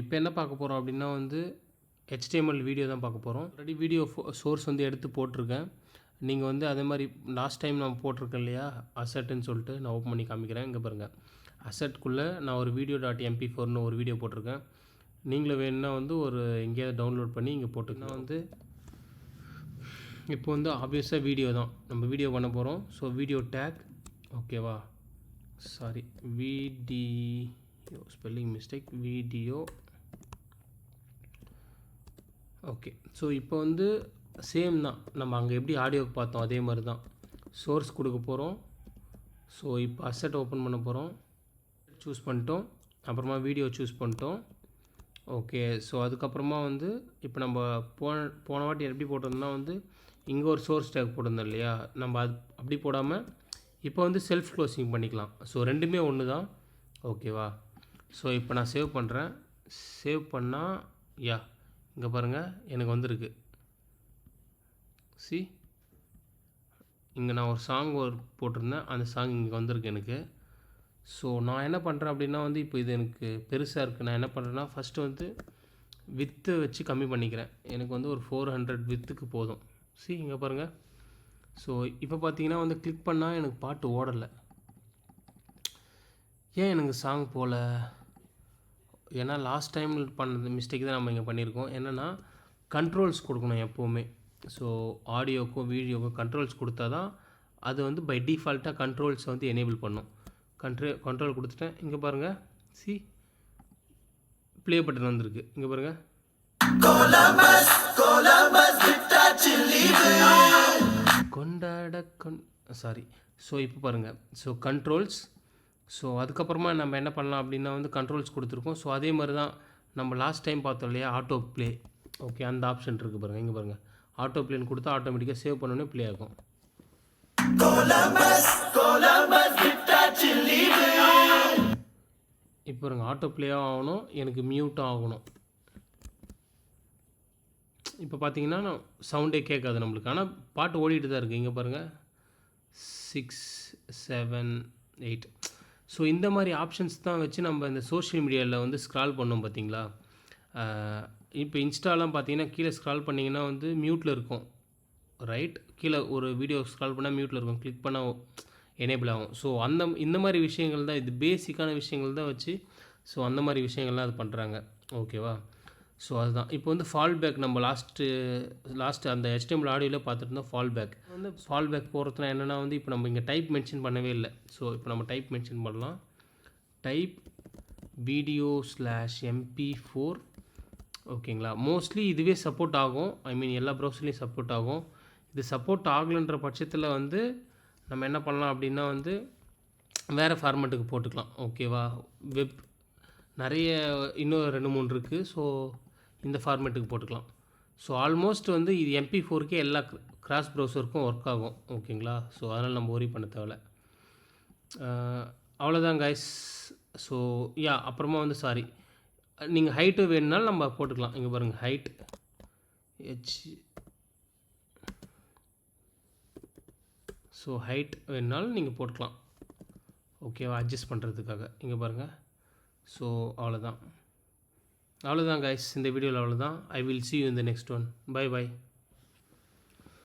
இப்போ என்ன பார்க்க போகிறோம் அப்படின்னா வந்து HTML வீடியோ தான் பார்க்க போகிறோம். ஆல்ரெடி வீடியோ சோர்ஸ் வந்து எடுத்து போட்டிருக்கேன். நீங்கள் வந்து அதே மாதிரி லாஸ்ட் டைம் நான் போட்டிருக்கேன் இல்லையா, அசட்டுன்னு சொல்லிட்டு நான் ஓப்பன் பண்ணி காமிக்கிறேன். இங்கே பாருங்கள், அசட்குள்ளே நான் ஒரு video.mp4ன்னு ஒரு வீடியோ போட்டிருக்கேன். நீங்களும் வேணும்னா வந்து ஒரு எங்கேயாவது டவுன்லோட் பண்ணி இங்கே போட்டுக்கலாம். வந்து இப்போ வந்து ஆப்வியஸாக வீடியோ தான் நம்ம வீடியோ பண்ண போகிறோம். ஸோ வீடியோ டேக், ஓகேவா, sorry video spelling mistake, video. Okay, so இப்போ வந்து சேம் தான், நம்ம அங்கே எப்படி ஆடியோக்கு பார்த்தோம் அதே மாதிரி தான் சோர்ஸ் கொடுக்க போகிறோம். ஸோ இப்போ அசட் ஓப்பன் பண்ண போகிறோம். சூஸ் பண்ணிட்டோம், அப்புறமா வீடியோ சூஸ் பண்ணிட்டோம். ஓகே, ஸோ அதுக்கப்புறமா வந்து இப்போ நம்ம போன வாட்டி எப்படி போட்டிருந்தோம்னா வந்து இங்கே ஒரு சோர்ஸ் டேக் போட்டிருந்தோம் இல்லையா, நம்ம அது அப்படி போடாமல் இப்போ வந்து செல்ஃப் க்ளோசிங் பண்ணிக்கலாம். ஸோ ரெண்டுமே ஒன்று தான், ஓகேவா. ஸோ இப்போ நான் சேவ் பண்ணுறேன். சேவ் பண்ணால் இங்கே பாருங்கள் எனக்கு வந்திருக்கு. இங்கே நான் ஒரு சாங் போட்டிருந்தேன், அந்த சாங் இங்கே வந்திருக்கு எனக்கு. ஸோ நான் என்ன பண்ணுறேன் அப்படின்னா வந்து இப்போ இது எனக்கு பெருசாக இருக்குது. நான் என்ன பண்ணுறேன்னா ஃபஸ்ட்டு வந்து வித்து வச்சு கம்மி பண்ணிக்கிறேன். எனக்கு வந்து ஒரு 400 வித்துக்கு போதும். இங்கே பாருங்கள். ஸோ இப்போ பார்த்தீங்கன்னா வந்து கிளிக் பண்ணால் எனக்கு பாட்டு ஓடலை. ஏன் எனக்கு சாங் போகல? ஏன்னா லாஸ்ட் டைம் பண்ணது மிஸ்டேக் தான் நம்ம இங்கே பண்ணியிருக்கோம். என்னென்னா கண்ட்ரோல்ஸ் கொடுக்கணும் எப்போவுமே. ஸோ ஆடியோக்கும் வீடியோக்கும் கண்ட்ரோல்ஸ் கொடுத்தா தான் அது வந்து பை டிஃபால்ட்டாக கண்ட்ரோல்ஸை வந்து எனேபிள் பண்ணும். கண்ட்ரோல் கொடுத்துட்டேன். இங்கே பாருங்கள், ப்ளே பட்டன் வந்திருக்கு. இங்கே பாருங்கள், சாரி. ஸோ இப்போ பாருங்கள், ஸோ கண்ட்ரோல்ஸ். ஸோ அதுக்கப்புறமா நம்ம என்ன பண்ணலாம் அப்படின்னா வந்து கண்ட்ரோல்ஸ் கொடுத்துருக்கோம். ஸோ அதே மாதிரி தான் நம்ம லாஸ்ட் டைம் பார்த்தோம் இல்லையா, ஆட்டோ ப்ளே. ஓகே, அந்த ஆப்ஷன் இருக்குது பாருங்கள். இங்கே பாருங்கள், ஆட்டோ ப்ளேன்னு கொடுத்தா ஆட்டோமேட்டிக்காக சேவ் பண்ணோன்னே ப்ளே ஆகும். இப்போ பாருங்கள், ஆட்டோ ப்ளேவும் ஆகணும், எனக்கு மியூட்டும் ஆகணும். இப்போ பார்த்தீங்கன்னா நான் சவுண்டே கேட்காது நம்மளுக்கு, ஆனால் பாட்டு ஓடிட்டு தான் இருக்குது. இங்கே பாருங்கள், 6, 7, 8. ஸோ இந்த மாதிரி ஆப்ஷன்ஸ் தான் வச்சு நம்ம இந்த சோஷியல் மீடியாவில் வந்து ஸ்க்ரால் பண்ணோம் பார்த்தீங்களா. இப்போ இன்ஸ்டாலாம் பார்த்தீங்கன்னா கீழே ஸ்க்ரால் பண்ணிங்கன்னா வந்து மியூட்டில் இருக்கும், ரைட். கீழே ஒரு வீடியோ ஸ்க்ரால் பண்ணால் மியூட்டில் இருக்கும், கிளிக் பண்ணால் எனேபிள் ஆகும். ஸோ இந்த மாதிரி விஷயங்கள் தான், இது பேசிக்கான விஷயங்கள் தான் வச்சு ஸோ அந்த மாதிரி விஷயங்கள்லாம் அது பண்ணுறாங்க, ஓகேவா. ஸோ அதுதான் இப்போ வந்து ஃபால் பேக் நம்ம லாஸ்ட்டு அந்த HTML ஆடியோவில் பார்த்துட்டு இருந்தோம். ஃபால் பேக் வந்து ஃபால் பேக் போகிறதுனா என்னென்னா வந்து இப்போ நம்ம இங்கே டைப் மென்ஷன் பண்ணவே இல்லை. ஸோ இப்போ நம்ம டைப் மென்ஷன் பண்ணலாம். டைப் video/mp4, ஓகேங்களா. மோஸ்ட்லி இதுவே சப்போர்ட் ஆகும், ஐ மீன் எல்லா ப்ரௌசர்லேயும் சப்போர்ட் ஆகும். இது சப்போர்ட் ஆகலைன்ற பட்சத்தில் வந்து நம்ம என்ன பண்ணலாம் அப்படின்னா வந்து வேறு ஃபார்மேட்டுக்கு போட்டுக்கலாம், ஓகேவா. வெப் நிறைய இன்னும் 2-3 இருக்குது. ஸோ இந்த ஃபார்மேட்டுக்கு போட்டுக்கலாம். ஸோ ஆல்மோஸ்ட் வந்து இது MP4க்கே எல்லா கிராஸ் ப்ரௌசருக்கும் ஒர்க் ஆகும், ஓகேங்களா. ஸோ அதனால் நம்ம ஒரி பண்ண தேவையில்ல. அவ்வளோதான் கைஸ். ஸோ அப்புறமா வந்து சாரி, நீங்கள் ஹைட்டு வேணுனாலும் நம்ம போட்டுக்கலாம். இங்கே பாருங்கள், ஹைட் ஸோ ஹைட் வேணுனாலும் நீங்கள் போட்டுக்கலாம், ஓகேவா, அட்ஜஸ்ட் பண்ணுறதுக்காக. இங்கே பாருங்கள். ஸோ அவ்வளோதான் கைஸ், இந்த வீடியோவில் அவ்வளோதான். I will see you in the next one. Bye bye.